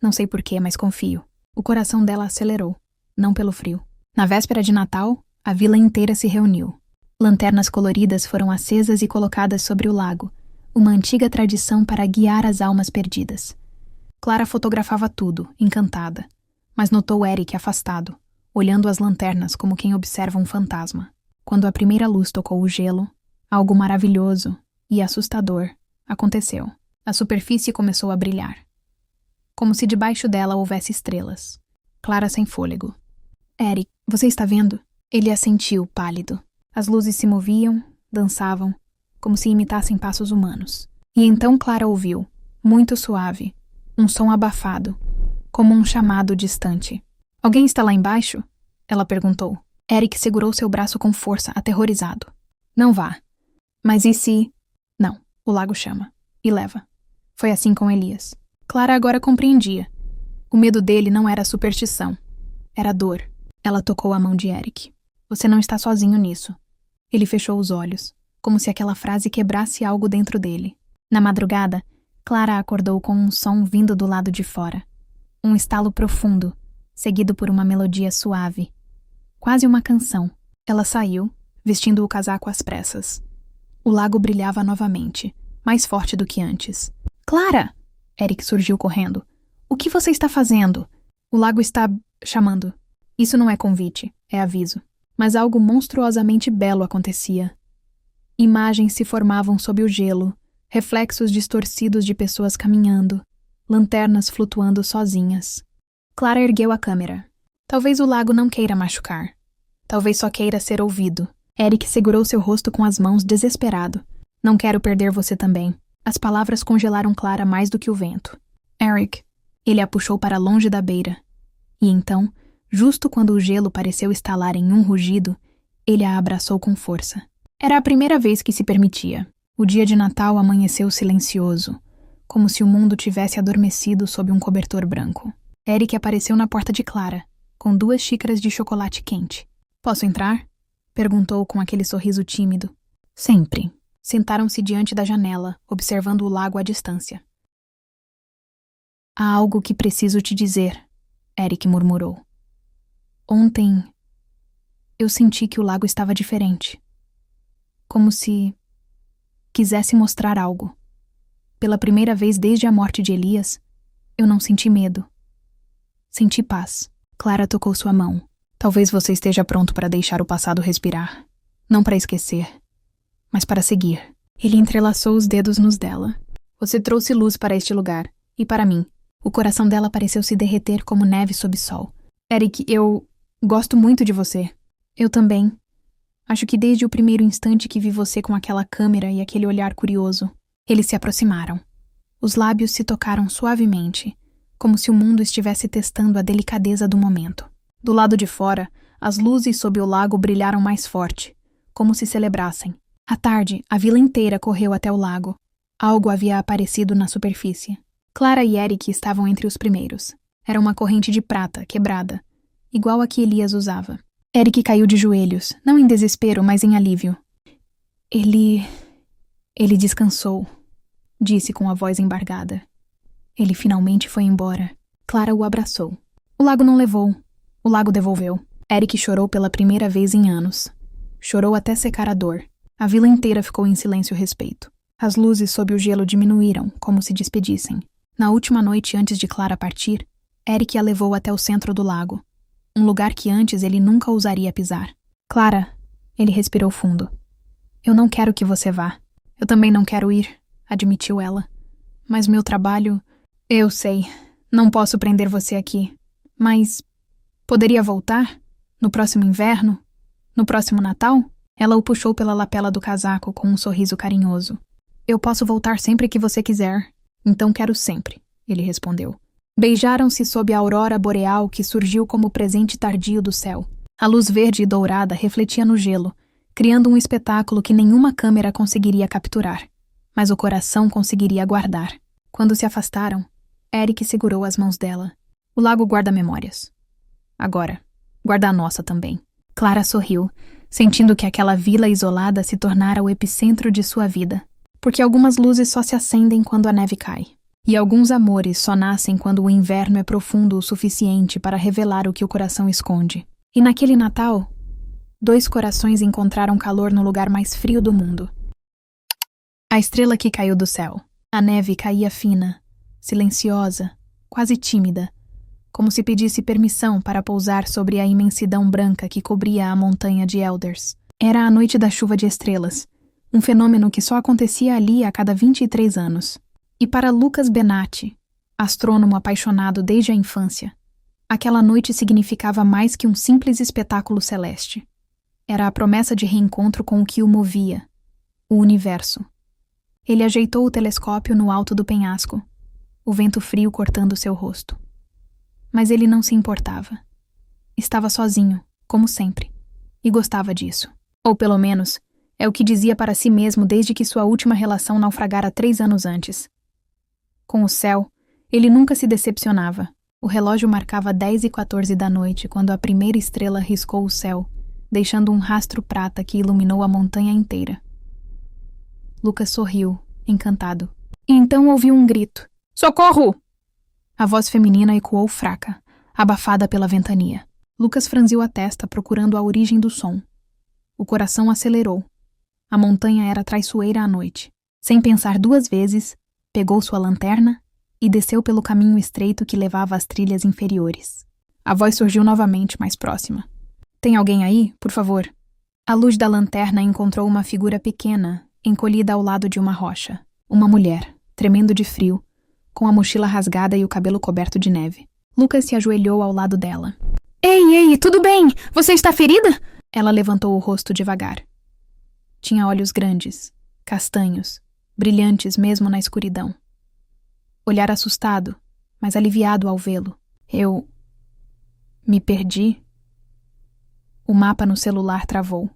"Não sei porquê, mas confio." O coração dela acelerou, não pelo frio. Na véspera de Natal, a vila inteira se reuniu. Lanternas coloridas foram acesas e colocadas sobre o lago, uma antiga tradição para guiar as almas perdidas. Clara fotografava tudo, encantada, mas notou Eric afastado, olhando as lanternas como quem observa um fantasma. Quando a primeira luz tocou o gelo, algo maravilhoso e assustador aconteceu. A superfície começou a brilhar, como se debaixo dela houvesse estrelas. Clara sem fôlego. "Eric, você está vendo?" Ele assentiu, pálido. As luzes se moviam, dançavam, como se imitassem passos humanos. E então Clara ouviu, muito suave, um som abafado, como um chamado distante. "Alguém está lá embaixo?" ela perguntou. Eric segurou seu braço com força, aterrorizado. "Não vá." "Mas e se..." "Não, o lago chama. E leva." Foi assim com Elias. Clara agora compreendia. O medo dele não era superstição. Era dor. Ela tocou a mão de Eric. "Você não está sozinho nisso." Ele fechou os olhos, como se aquela frase quebrasse algo dentro dele. Na madrugada, Clara acordou com um som vindo do lado de fora. Um estalo profundo, seguido por uma melodia suave. Quase uma canção. Ela saiu, vestindo o casaco às pressas. O lago brilhava novamente, mais forte do que antes. "Clara!" Eric surgiu correndo. "O que você está fazendo?" "O lago está chamando." Isso não é convite, é aviso. Mas algo monstruosamente belo acontecia. Imagens se formavam sob o gelo, reflexos distorcidos de pessoas caminhando, lanternas flutuando sozinhas. Clara ergueu a câmera. Talvez o lago não queira machucar. Talvez só queira ser ouvido. Eric segurou seu rosto com as mãos, desesperado. "Não quero perder você também." As palavras congelaram Clara mais do que o vento. "Eric." Ele a puxou para longe da beira. E então, justo quando o gelo pareceu estalar em um rugido, ele a abraçou com força. Era a primeira vez que se permitia. O dia de Natal amanheceu silencioso, como se o mundo tivesse adormecido sob um cobertor branco. Eric apareceu na porta de Clara, com 2 xícaras de chocolate quente. "Posso entrar?" perguntou com aquele sorriso tímido. "Sempre." Sentaram-se diante da janela, observando o lago à distância. "Há algo que preciso te dizer", Eric murmurou. "Ontem, eu senti que o lago estava diferente. Como se quisesse mostrar algo. Pela primeira vez desde a morte de Elias, eu não senti medo. Senti paz." Clara tocou sua mão. "Talvez você esteja pronto para deixar o passado respirar. Não para esquecer, mas para seguir." Ele entrelaçou os dedos nos dela. "Você trouxe luz para este lugar, e para mim." O coração dela pareceu se derreter como neve sob sol. "Eric, eu gosto muito de você." "Eu também. Acho que desde o primeiro instante que vi você com aquela câmera e aquele olhar curioso." Eles se aproximaram. Os lábios se tocaram suavemente, como se o mundo estivesse testando a delicadeza do momento. Do lado de fora, as luzes sob o lago brilharam mais forte, como se celebrassem. À tarde, a vila inteira correu até o lago. Algo havia aparecido na superfície. Clara e Eric estavam entre os primeiros. Era uma corrente de prata, quebrada, igual a que Elias usava. Eric caiu de joelhos, não em desespero, mas em alívio. Ele descansou, disse com a voz embargada. Ele finalmente foi embora. Clara o abraçou. O lago não levou. O lago devolveu. Eric chorou pela primeira vez em anos. Chorou até secar a dor. A vila inteira ficou em silêncio a respeito. As luzes sob o gelo diminuíram, como se despedissem. Na última noite antes de Clara partir, Eric a levou até o centro do lago. Um lugar que antes ele nunca ousaria pisar. Clara, ele respirou fundo. Eu não quero que você vá. Eu também não quero ir, admitiu ela. Mas meu trabalho... Eu sei, não posso prender você aqui. Mas... poderia voltar? No próximo inverno? No próximo Natal? Ela o puxou pela lapela do casaco com um sorriso carinhoso. Eu posso voltar sempre que você quiser. Então quero sempre, ele respondeu. Beijaram-se sob a aurora boreal que surgiu como presente tardio do céu. A luz verde e dourada refletia no gelo, criando um espetáculo que nenhuma câmera conseguiria capturar, mas o coração conseguiria guardar. Quando se afastaram, Eric segurou as mãos dela. O lago guarda memórias. Agora, guarda a nossa também. Clara sorriu, sentindo que aquela vila isolada se tornara o epicentro de sua vida. Porque algumas luzes só se acendem quando a neve cai. E alguns amores só nascem quando o inverno é profundo o suficiente para revelar o que o coração esconde. E naquele Natal, 2 corações encontraram calor no lugar mais frio do mundo. A estrela que caiu do céu. A neve caía fina, silenciosa, quase tímida, como se pedisse permissão para pousar sobre a imensidão branca que cobria a montanha de Elders. Era a noite da chuva de estrelas, um fenômeno que só acontecia ali a cada 23 anos. E para Lucas Benatti, astrônomo apaixonado desde a infância, aquela noite significava mais que um simples espetáculo celeste. Era a promessa de reencontro com o que o movia, o universo. Ele ajeitou o telescópio no alto do penhasco, o vento frio cortando seu rosto. Mas ele não se importava. Estava sozinho, como sempre, e gostava disso. Ou pelo menos, é o que dizia para si mesmo desde que sua última relação naufragara 3 anos antes. Com o céu, ele nunca se decepcionava. O relógio marcava 10h14 da noite quando a primeira estrela riscou o céu, deixando um rastro prata que iluminou a montanha inteira. Lucas sorriu, encantado. E então ouviu um grito. Socorro! A voz feminina ecoou fraca, abafada pela ventania. Lucas franziu a testa procurando a origem do som. O coração acelerou. A montanha era traiçoeira à noite. Sem pensar 2 vezes, pegou sua lanterna e desceu pelo caminho estreito que levava às trilhas inferiores. A voz surgiu novamente, mais próxima. Tem alguém aí, por favor? A luz da lanterna encontrou uma figura pequena, encolhida ao lado de uma rocha. Uma mulher, tremendo de frio, com a mochila rasgada e o cabelo coberto de neve. Lucas se ajoelhou ao lado dela. Ei, tudo bem? Você está ferida? Ela levantou o rosto devagar. Tinha olhos grandes, castanhos, brilhantes mesmo na escuridão. Olhar assustado, mas aliviado ao vê-lo. Eu... me perdi? O mapa no celular travou.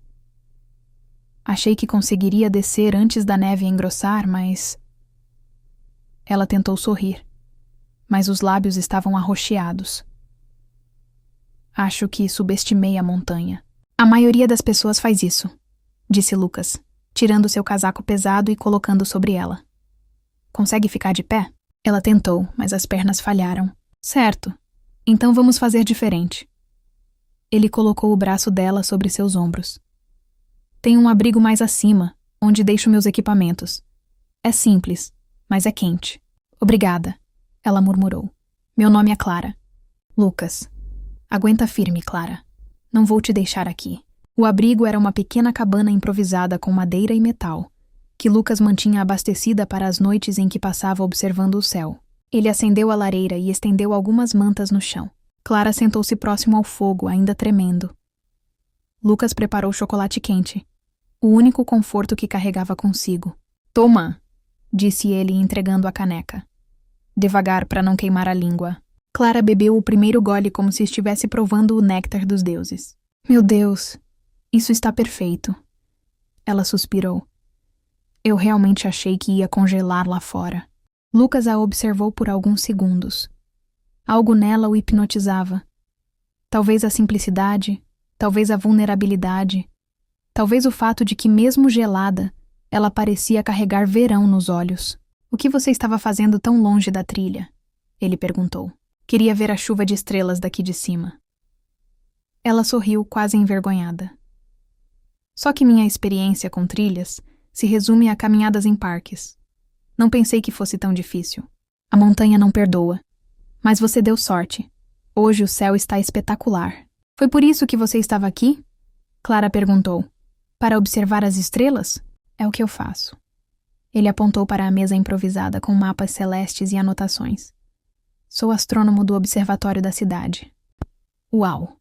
Achei que conseguiria descer antes da neve engrossar, mas... Ela tentou sorrir, mas os lábios estavam arroxeados. Acho que subestimei a montanha. A maioria das pessoas faz isso, disse Lucas, tirando seu casaco pesado e colocando sobre ela. Consegue ficar de pé? Ela tentou, mas as pernas falharam. Certo. Então vamos fazer diferente. Ele colocou o braço dela sobre seus ombros. Tem um abrigo mais acima, onde deixo meus equipamentos. É simples, mas é quente. Obrigada, ela murmurou. Meu nome é Clara. Lucas. Aguenta firme, Clara. Não vou te deixar aqui. O abrigo era uma pequena cabana improvisada com madeira e metal, que Lucas mantinha abastecida para as noites em que passava observando o céu. Ele acendeu a lareira e estendeu algumas mantas no chão. Clara sentou-se próximo ao fogo, ainda tremendo. Lucas preparou chocolate quente, o único conforto que carregava consigo. Toma! disse ele entregando a caneca. Devagar para não queimar a língua. Clara bebeu o primeiro gole como se estivesse provando o néctar dos deuses. Meu Deus, isso está perfeito. Ela suspirou. Eu realmente achei que ia congelar lá fora. Lucas a observou por alguns segundos. Algo nela o hipnotizava. Talvez a simplicidade, talvez a vulnerabilidade, talvez o fato de que, mesmo gelada, ela parecia carregar verão nos olhos. O que você estava fazendo tão longe da trilha? Ele perguntou. Queria ver a chuva de estrelas daqui de cima. Ela sorriu, quase envergonhada. Só que minha experiência com trilhas se resume a caminhadas em parques. Não pensei que fosse tão difícil. A montanha não perdoa. Mas você deu sorte. Hoje o céu está espetacular. Foi por isso que você estava aqui? Clara perguntou. Para observar as estrelas? É o que eu faço. Ele apontou para a mesa improvisada com mapas celestes e anotações. Sou astrônomo do observatório da cidade. Uau!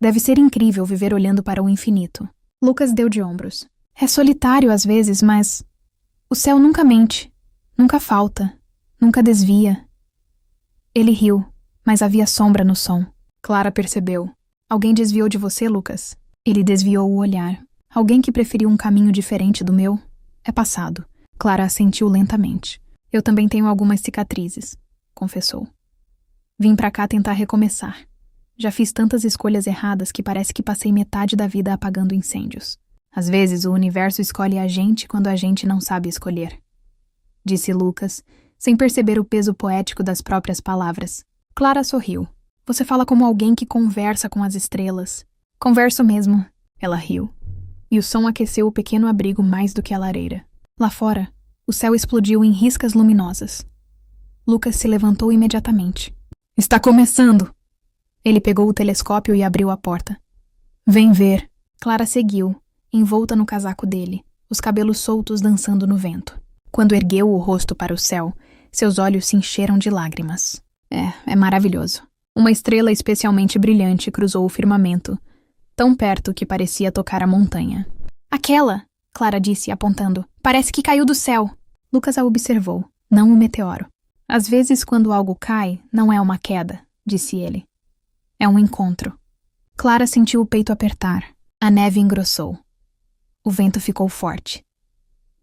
Deve ser incrível viver olhando para o infinito. Lucas deu de ombros. É solitário às vezes, mas o céu nunca mente, nunca falta, nunca desvia. Ele riu, mas havia sombra no som. Clara percebeu. Alguém desviou de você, Lucas? Ele desviou o olhar. Alguém que preferiu um caminho diferente do meu? É passado. Clara assentiu lentamente. Eu também tenho algumas cicatrizes, confessou. Vim pra cá tentar recomeçar. Já fiz tantas escolhas erradas que parece que passei metade da vida apagando incêndios. Às vezes o universo escolhe a gente quando a gente não sabe escolher. Disse Lucas, sem perceber o peso poético das próprias palavras. Clara sorriu. Você fala como alguém que conversa com as estrelas. Converso mesmo. Ela riu. E o som aqueceu o pequeno abrigo mais do que a lareira. Lá fora, o céu explodiu em riscas luminosas. Lucas se levantou imediatamente. Está começando! Ele pegou o telescópio e abriu a porta. Vem ver. Clara seguiu, envolta no casaco dele, os cabelos soltos dançando no vento. Quando ergueu o rosto para o céu, seus olhos se encheram de lágrimas. É maravilhoso. Uma estrela especialmente brilhante cruzou o firmamento, tão perto que parecia tocar a montanha. Aquela! Clara disse, apontando. Parece que caiu do céu. Lucas a observou, não um meteoro. Às vezes, quando algo cai, não é uma queda, disse ele. É um encontro. Clara sentiu o peito apertar. A neve engrossou. O vento ficou forte.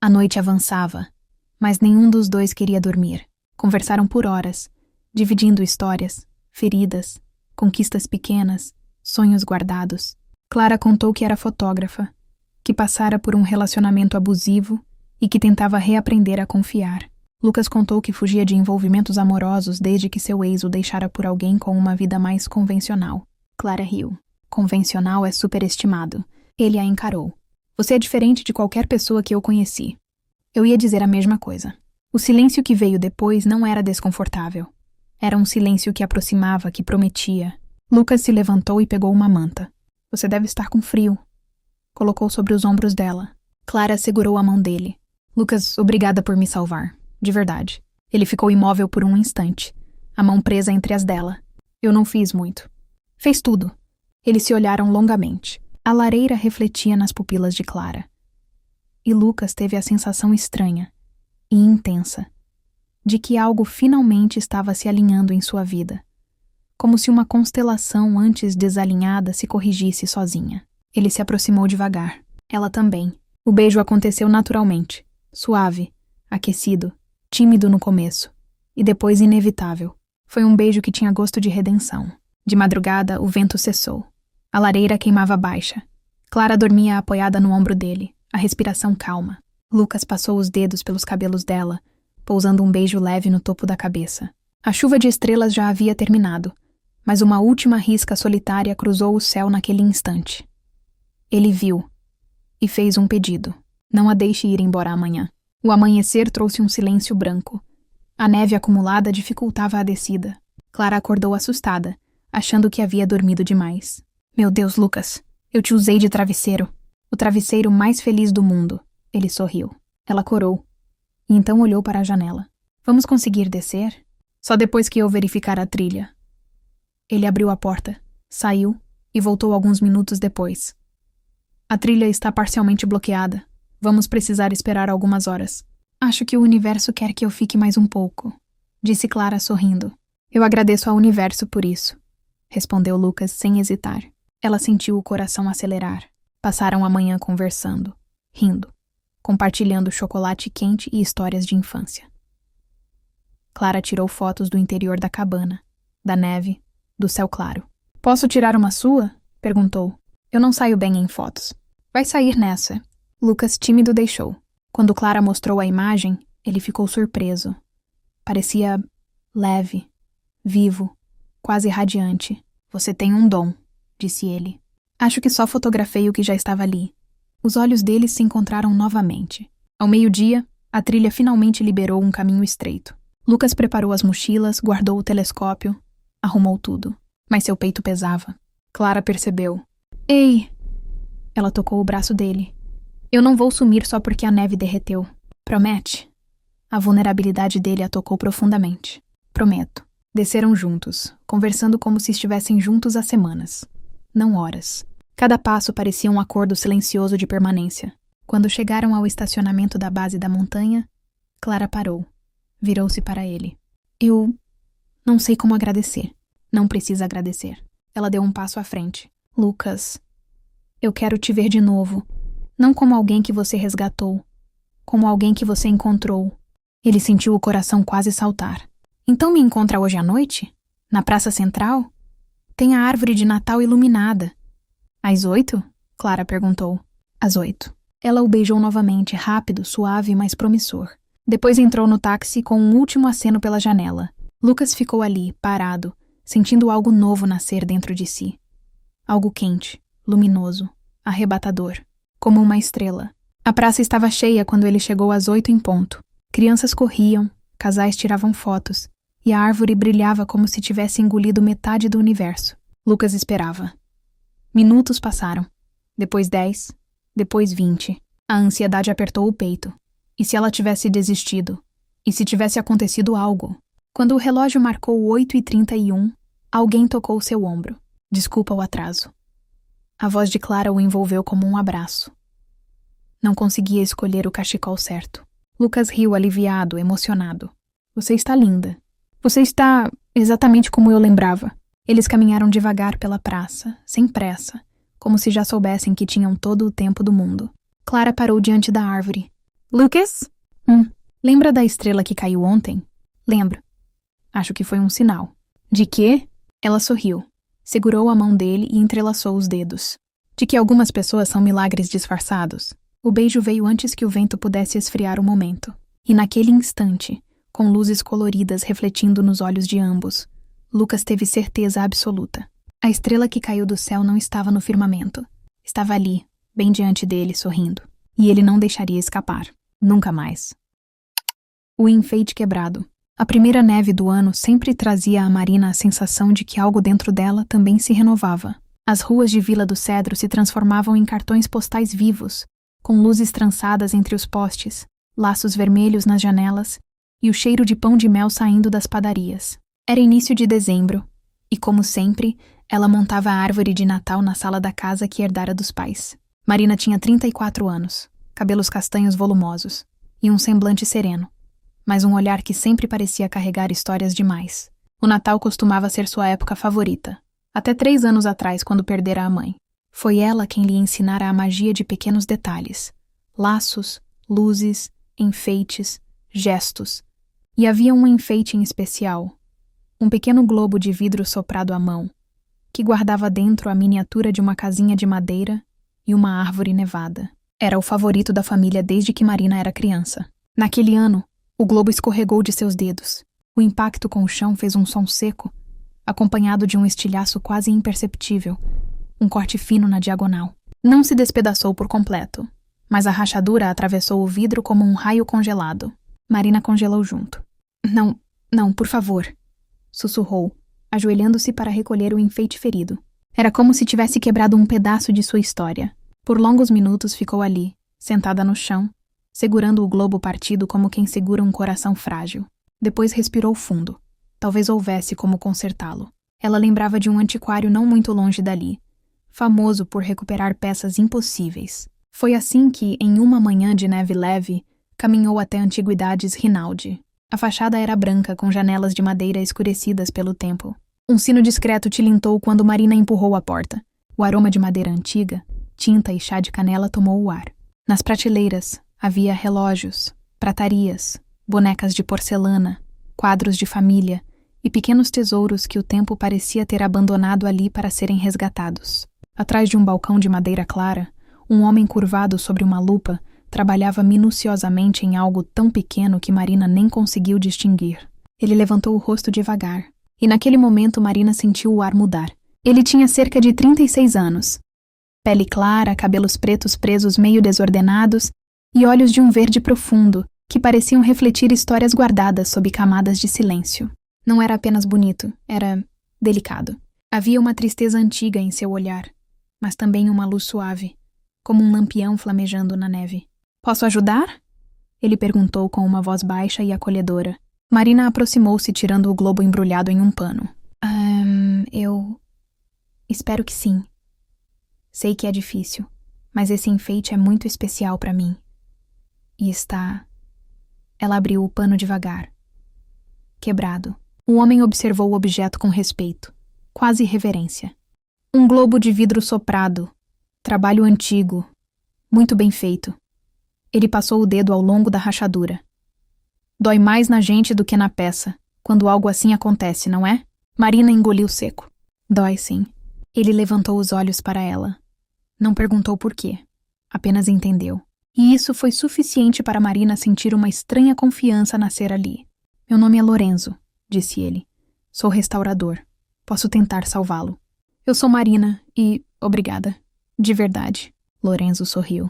A noite avançava, mas nenhum dos dois queria dormir. Conversaram por horas, dividindo histórias, feridas, conquistas pequenas, sonhos guardados. Clara contou que era fotógrafa, que passara por um relacionamento abusivo e que tentava reaprender a confiar. Lucas contou que fugia de envolvimentos amorosos desde que seu ex o deixara por alguém com uma vida mais convencional. Clara riu. Convencional é superestimado. Ele a encarou. Você é diferente de qualquer pessoa que eu conheci. Eu ia dizer a mesma coisa. O silêncio que veio depois não era desconfortável. Era um silêncio que aproximava, que prometia. Lucas se levantou e pegou uma manta. Você deve estar com frio. Colocou sobre os ombros dela. Clara segurou a mão dele. Lucas, obrigada por me salvar. De verdade. Ele ficou imóvel por um instante, a mão presa entre as dela. Eu não fiz muito. Fez tudo. Eles se olharam longamente. A lareira refletia nas pupilas de Clara. E Lucas teve a sensação estranha e intensa de que algo finalmente estava se alinhando em sua vida, como se uma constelação antes desalinhada se corrigisse sozinha. Ele se aproximou devagar. Ela também. O beijo aconteceu naturalmente, suave, aquecido, tímido no começo, e depois inevitável. Foi um beijo que tinha gosto de redenção. De madrugada, o vento cessou. A lareira queimava baixa. Clara dormia apoiada no ombro dele, a respiração calma. Lucas passou os dedos pelos cabelos dela, pousando um beijo leve no topo da cabeça. A chuva de estrelas já havia terminado, mas uma última risca solitária cruzou o céu naquele instante. Ele viu e fez um pedido. Não a deixe ir embora amanhã. O amanhecer trouxe um silêncio branco. A neve acumulada dificultava a descida. Clara acordou assustada, achando que havia dormido demais. Meu Deus, Lucas, eu te usei de travesseiro. O travesseiro mais feliz do mundo. Ele sorriu. Ela corou. E então olhou para a janela. Vamos conseguir descer? Só depois que eu verificar a trilha. Ele abriu a porta, saiu e voltou alguns minutos depois. A trilha está parcialmente bloqueada. Vamos precisar esperar algumas horas. Acho que o universo quer que eu fique mais um pouco, disse Clara sorrindo. Eu agradeço ao universo por isso, respondeu Lucas sem hesitar. Ela sentiu o coração acelerar. Passaram a manhã conversando, rindo, compartilhando chocolate quente e histórias de infância. Clara tirou fotos do interior da cabana, da neve, do céu claro. Posso tirar uma sua? Perguntou. Eu não saio bem em fotos. Vai sair nessa. Lucas, tímido, deixou. Quando Clara mostrou a imagem, ele ficou surpreso. Parecia leve, vivo, quase radiante. Você tem um dom, disse ele. Acho que só fotografei o que já estava ali. Os olhos deles se encontraram novamente. Ao meio-dia, a trilha finalmente liberou um caminho estreito. Lucas preparou as mochilas, guardou o telescópio, arrumou tudo. Mas seu peito pesava. Clara percebeu. Ei! Ela tocou o braço dele. Eu não vou sumir só porque a neve derreteu. Promete? A vulnerabilidade dele a tocou profundamente. Prometo. Desceram juntos, conversando como se estivessem juntos há semanas. Não horas. Cada passo parecia um acordo silencioso de permanência. Quando chegaram ao estacionamento da base da montanha, Clara parou. Virou-se para ele. Eu não sei como agradecer. Não precisa agradecer. Ela deu um passo à frente. Lucas, eu quero te ver de novo. Não como alguém que você resgatou. Como alguém que você encontrou. Ele sentiu o coração quase saltar. Então me encontra hoje à noite? Na Praça Central? Tem a árvore de Natal iluminada. Às 8? Clara perguntou. Às 8. Ela o beijou novamente, rápido, suave, mas promissor. Depois entrou no táxi com um último aceno pela janela. Lucas ficou ali, parado, sentindo algo novo nascer dentro de si. Algo quente, luminoso, arrebatador, como uma estrela. A praça estava cheia quando ele chegou às 8 em ponto. Crianças corriam, casais tiravam fotos, e a árvore brilhava como se tivesse engolido metade do universo. Lucas esperava. Minutos passaram. Depois 10, depois 20. A ansiedade apertou o peito. E se ela tivesse desistido? E se tivesse acontecido algo? Quando o relógio marcou 8h31, alguém tocou seu ombro. Desculpa o atraso. A voz de Clara o envolveu como um abraço. Não conseguia escolher o cachecol certo. Lucas riu aliviado, emocionado. Você está linda. Você está exatamente como eu lembrava. Eles caminharam devagar pela praça, sem pressa, como se já soubessem que tinham todo o tempo do mundo. Clara parou diante da árvore. Lucas? Lembra da estrela que caiu ontem? Lembro. Acho que foi um sinal. De quê? Ela sorriu. Segurou a mão dele e entrelaçou os dedos. De que algumas pessoas são milagres disfarçados. O beijo veio antes que o vento pudesse esfriar o momento. E naquele instante, com luzes coloridas refletindo nos olhos de ambos, Lucas teve certeza absoluta. A estrela que caiu do céu não estava no firmamento. Estava ali, bem diante dele, sorrindo. E ele não deixaria escapar. Nunca mais. O enfeite quebrado. A primeira neve do ano sempre trazia à Marina a sensação de que algo dentro dela também se renovava. As ruas de Vila do Cedro se transformavam em cartões postais vivos, com luzes trançadas entre os postes, laços vermelhos nas janelas e o cheiro de pão de mel saindo das padarias. Era início de dezembro, e como sempre, ela montava a árvore de Natal na sala da casa que herdara dos pais. Marina tinha 34 anos, cabelos castanhos volumosos, e um semblante sereno, mas um olhar que sempre parecia carregar histórias demais. O Natal costumava ser sua época favorita, até 3 anos atrás, quando perdera a mãe. Foi ela quem lhe ensinara a magia de pequenos detalhes, laços, luzes, enfeites, gestos. E havia um enfeite em especial, um pequeno globo de vidro soprado à mão, que guardava dentro a miniatura de uma casinha de madeira e uma árvore nevada. Era o favorito da família desde que Marina era criança. Naquele ano, o globo escorregou de seus dedos. O impacto com o chão fez um som seco, acompanhado de um estilhaço quase imperceptível, um corte fino na diagonal. Não se despedaçou por completo, mas a rachadura atravessou o vidro como um raio congelado. Marina congelou junto. Não, por favor, sussurrou, ajoelhando-se para recolher o enfeite ferido. Era como se tivesse quebrado um pedaço de sua história. Por longos minutos ficou ali, sentada no chão, segurando o globo partido como quem segura um coração frágil. Depois respirou fundo. Talvez houvesse como consertá-lo. Ela lembrava de um antiquário não muito longe dali, famoso por recuperar peças impossíveis. Foi assim que, em uma manhã de neve leve, Caminhou até Antiguidades Rinaldi. A fachada era branca, com janelas de madeira escurecidas pelo tempo. Um sino discreto tilintou quando Marina empurrou a porta. O aroma de madeira antiga, tinta e chá de canela tomou o ar. Nas prateleiras havia relógios, pratarias, bonecas de porcelana, quadros de família e pequenos tesouros que o tempo parecia ter abandonado ali para serem resgatados. Atrás de um balcão de madeira clara, um homem curvado sobre uma lupa trabalhava minuciosamente em algo tão pequeno que Marina nem conseguiu distinguir. Ele levantou o rosto devagar, e naquele momento Marina sentiu o ar mudar. Ele tinha cerca de 36 anos. Pele clara, cabelos pretos presos meio desordenados e olhos de um verde profundo, que pareciam refletir histórias guardadas sob camadas de silêncio. Não era apenas bonito, era delicado. Havia uma tristeza antiga em seu olhar, mas também uma luz suave, como um lampião flamejando na neve. "Posso ajudar?" Ele perguntou com uma voz baixa e acolhedora. Marina aproximou-se tirando o globo embrulhado em um pano. Eu espero que sim. Sei que é difícil, mas esse enfeite é muito especial para mim. E está..." Ela abriu o pano devagar. Quebrado. O homem observou o objeto com respeito, quase reverência. Um globo de vidro soprado. Trabalho antigo. Muito bem feito. Ele passou o dedo ao longo da rachadura. "Dói mais na gente do que na peça, quando algo assim acontece, não é?" Marina engoliu seco. "Dói, sim." Ele levantou os olhos para ela. Não perguntou por quê. Apenas entendeu. E isso foi suficiente para Marina sentir uma estranha confiança nascer ali. "Meu nome é Lorenzo", disse ele. "Sou restaurador. Posso tentar salvá-lo." "Eu sou Marina e... obrigada. De verdade." Lorenzo sorriu.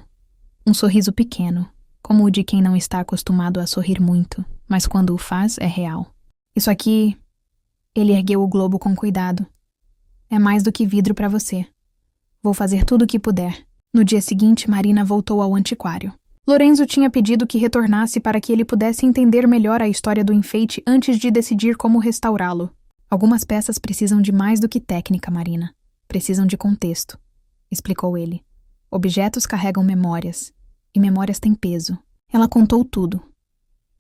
Um sorriso pequeno, como o de quem não está acostumado a sorrir muito, mas quando o faz é real. "Isso aqui..." Ele ergueu o globo com cuidado. "É mais do que vidro para você. Vou fazer tudo o que puder." No dia seguinte, Marina voltou ao antiquário. Lorenzo tinha pedido que retornasse para que ele pudesse entender melhor a história do enfeite antes de decidir como restaurá-lo. "Algumas peças precisam de mais do que técnica, Marina. Precisam de contexto", explicou ele. "Objetos carregam memórias, e memórias têm peso." Ela contou tudo.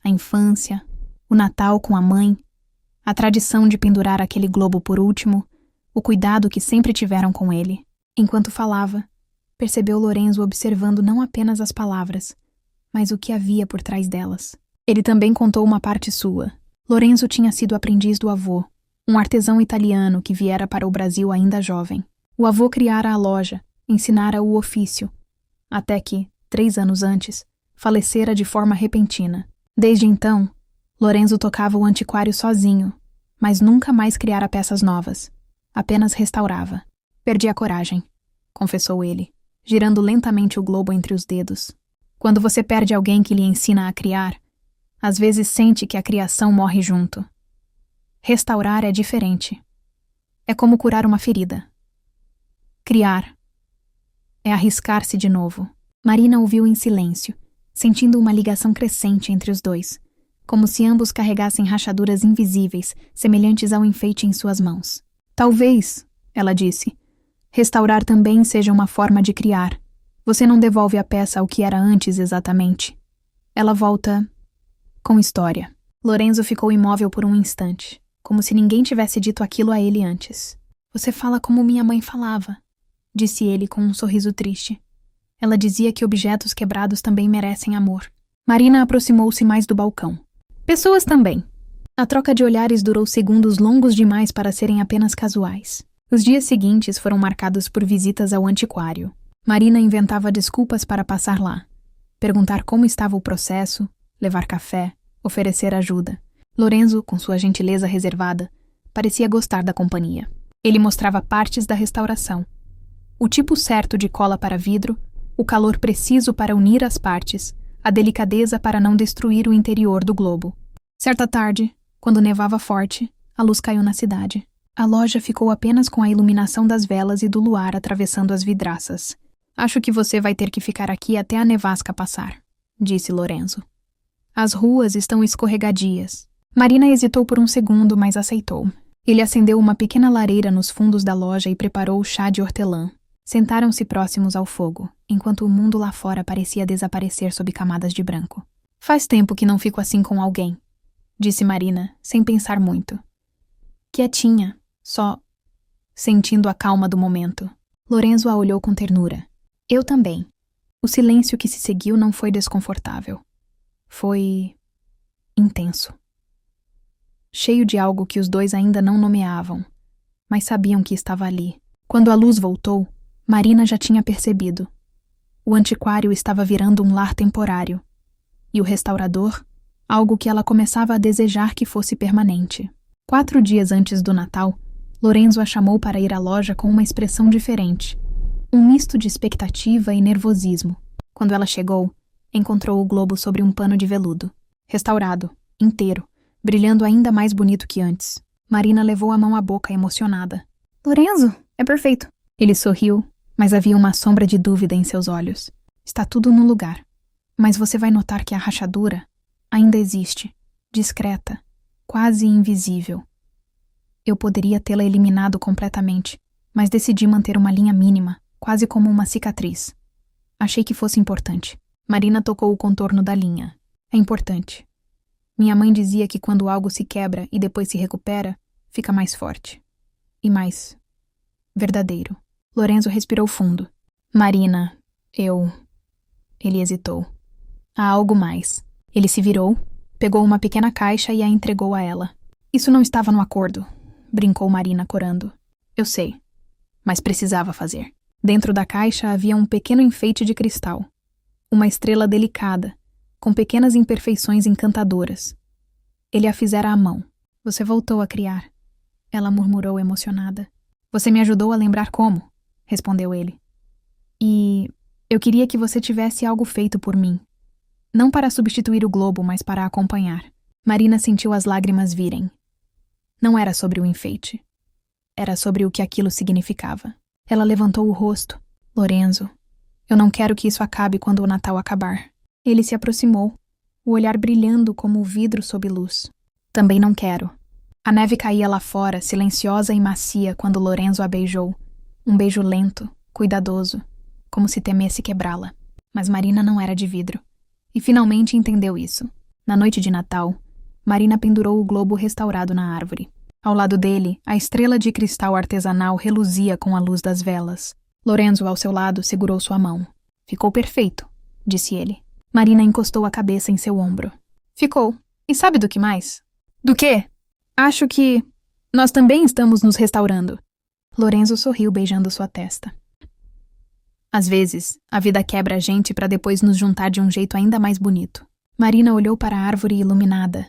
A infância, o Natal com a mãe, a tradição de pendurar aquele globo por último, o cuidado que sempre tiveram com ele. Enquanto falava, percebeu Lorenzo observando não apenas as palavras, mas o que havia por trás delas. Ele também contou uma parte sua. Lorenzo tinha sido aprendiz do avô, um artesão italiano que viera para o Brasil ainda jovem. O avô criara a loja, ensinara o ofício, até que, 3 anos antes, falecera de forma repentina. Desde então, Lorenzo tocava o antiquário sozinho, mas nunca mais criara peças novas. Apenas restaurava. "Perdi a coragem", confessou ele, girando lentamente o globo entre os dedos. "Quando você perde alguém que lhe ensina a criar, às vezes sente que a criação morre junto. Restaurar é diferente. É como curar uma ferida. Criar é arriscar-se de novo." Marina ouviu em silêncio, sentindo uma ligação crescente entre os dois, como se ambos carregassem rachaduras invisíveis, semelhantes ao enfeite em suas mãos. "Talvez", ela disse, "restaurar também seja uma forma de criar. Você não devolve a peça ao que era antes exatamente. Ela volta com história." Lorenzo ficou imóvel por um instante, como se ninguém tivesse dito aquilo a ele antes. "Você fala como minha mãe falava", disse ele com um sorriso triste. Ela dizia que objetos quebrados também merecem amor. Marina aproximou-se mais do balcão. "Pessoas também." A troca de olhares durou segundos longos demais para serem apenas casuais. Os dias seguintes foram marcados por visitas ao antiquário. Marina inventava desculpas para passar lá. Perguntar como estava o processo, levar café, oferecer ajuda. Lorenzo, com sua gentileza reservada, parecia gostar da companhia. Ele mostrava partes da restauração. O tipo certo de cola para vidro, o calor preciso para unir as partes, a delicadeza para não destruir o interior do globo. Certa tarde, quando nevava forte, a luz caiu na cidade. A loja ficou apenas com a iluminação das velas e do luar atravessando as vidraças. "Acho que você vai ter que ficar aqui até a nevasca passar", disse Lorenzo. "As ruas estão escorregadias." Marina hesitou por um segundo, mas aceitou. Ele acendeu uma pequena lareira nos fundos da loja e preparou o chá de hortelã. Sentaram-se próximos ao fogo, enquanto o mundo lá fora parecia desaparecer sob camadas de branco. Faz tempo que não fico assim com alguém, disse Marina, sem pensar muito. Quietinha, só sentindo a calma do momento. Lorenzo a olhou com ternura. Eu também. O silêncio que se seguiu não foi desconfortável. Foi intenso. Cheio de algo que os dois ainda não nomeavam, mas sabiam que estava ali. Quando a luz voltou, Marina já tinha percebido. O antiquário estava virando um lar temporário, e o restaurador, algo que ela começava a desejar que fosse permanente. 4 dias antes do Natal, Lorenzo a chamou para ir à loja com uma expressão diferente, um misto de expectativa e nervosismo. Quando ela chegou, encontrou o globo sobre um pano de veludo, restaurado, inteiro, brilhando ainda mais bonito que antes. Marina levou a mão à boca emocionada. Lorenzo, é perfeito. Ele sorriu, mas havia uma sombra de dúvida em seus olhos. Está tudo no lugar. Mas você vai notar que a rachadura ainda existe, discreta, quase invisível. Eu poderia tê-la eliminado completamente, mas decidi manter uma linha mínima, quase como uma cicatriz. Achei que fosse importante. Marina tocou o contorno da linha. É importante. Minha mãe dizia que quando algo se quebra e depois se recupera, fica mais forte. E mais verdadeiro. Lorenzo respirou fundo. Marina, Ele hesitou. Há algo mais. Ele se virou, pegou uma pequena caixa e a entregou a ela. Isso não estava no acordo, brincou Marina corando. Eu sei, mas precisava fazer. Dentro da caixa havia um pequeno enfeite de cristal. Uma estrela delicada, com pequenas imperfeições encantadoras. Ele a fizera à mão. Você voltou a criar. Ela murmurou emocionada. Você me ajudou a lembrar como, respondeu ele. E eu queria que você tivesse algo feito por mim. Não para substituir o globo, mas para acompanhar. Marina sentiu as lágrimas virem. Não era sobre o enfeite. Era sobre o que aquilo significava. Ela levantou o rosto. Lorenzo, eu não quero que isso acabe quando o Natal acabar. Ele se aproximou, o olhar brilhando como o vidro sob luz. Também não quero. A neve caía lá fora, silenciosa e macia, quando Lorenzo a beijou. Um beijo lento, cuidadoso, como se temesse quebrá-la. Mas Marina não era de vidro. E finalmente entendeu isso. Na noite de Natal, Marina pendurou o globo restaurado na árvore. Ao lado dele, a estrela de cristal artesanal reluzia com a luz das velas. Lorenzo, ao seu lado, segurou sua mão. Ficou perfeito, disse ele. Marina encostou a cabeça em seu ombro. Ficou. E sabe do que mais? Do quê? Acho que nós também estamos nos restaurando. Lorenzo sorriu beijando sua testa. Às vezes, a vida quebra a gente para depois nos juntar de um jeito ainda mais bonito. Marina olhou para a árvore iluminada,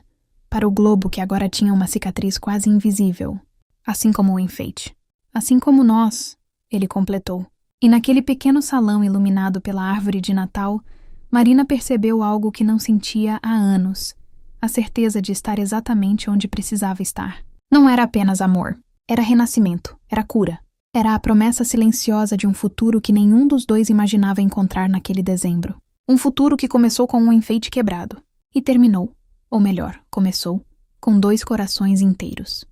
para o globo que agora tinha uma cicatriz quase invisível, assim como o enfeite. Assim como nós, ele completou. E naquele pequeno salão iluminado pela árvore de Natal, Marina percebeu algo que não sentia há anos, a certeza de estar exatamente onde precisava estar. Não era apenas amor, era renascimento, era cura. Era a promessa silenciosa de um futuro que nenhum dos dois imaginava encontrar naquele dezembro. Um futuro que começou com um enfeite quebrado e terminou, ou melhor, começou, com 2 corações inteiros.